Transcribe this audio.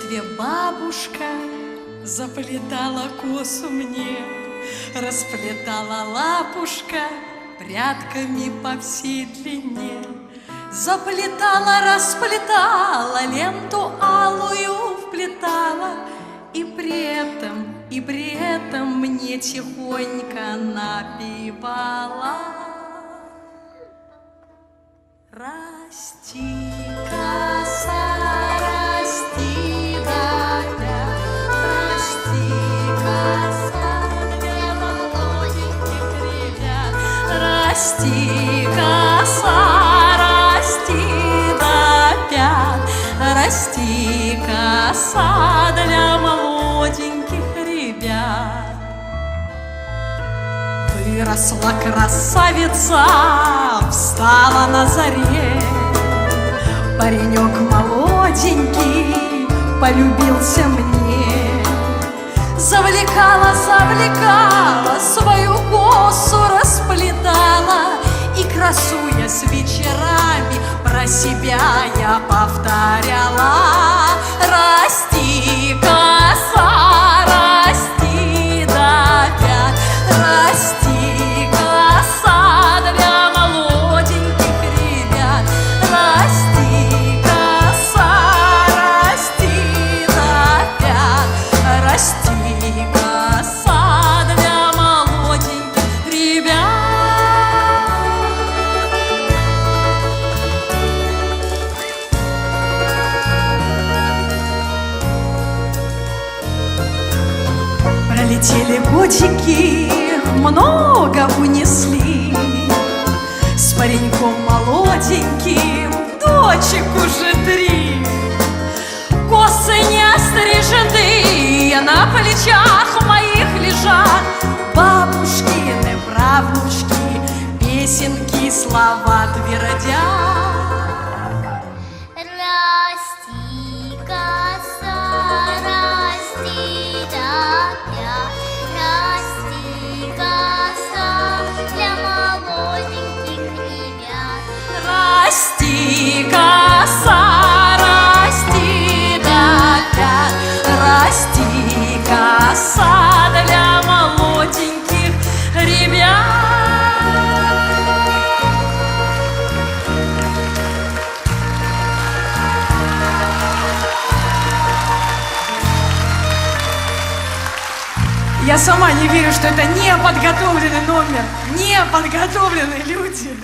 детстве бабушка заплетала косу мне, расплетала лапушка прядками по всей длине. Заплетала, расплетала, ленту алую вплетала, и при этом мне тихонько напевала: расти, коса, расти до пят, расти, коса для молоденьких ребят, расти, коса, расти до пят, расти, коса для молоденьких ребят. Выросла красавица, встала на заре, паренек молоденький полюбился мне. Завлекала, завлекала, свою косу расплетала, и, красуясь вечерами, про себя я повторяла: расти, коса, расти до пят, расти, коса для молоденьких ребят, расти, коса, расти до пят, расти, коса для молоденьких ребят. Пролетели годики, много унесли, с пареньком молоденьким дочек уже 3. Косы не острижены, на плечах моих лежат бабушкины правнучки, песенки, слова твердят. Расти, коса, расти до пят, расти, коса для молоденьких ребят, Расти, коса, расти до пят, расти, коса для молоденьких ребят. Я сама не верю, что это не подготовленный номер, не подготовленные люди.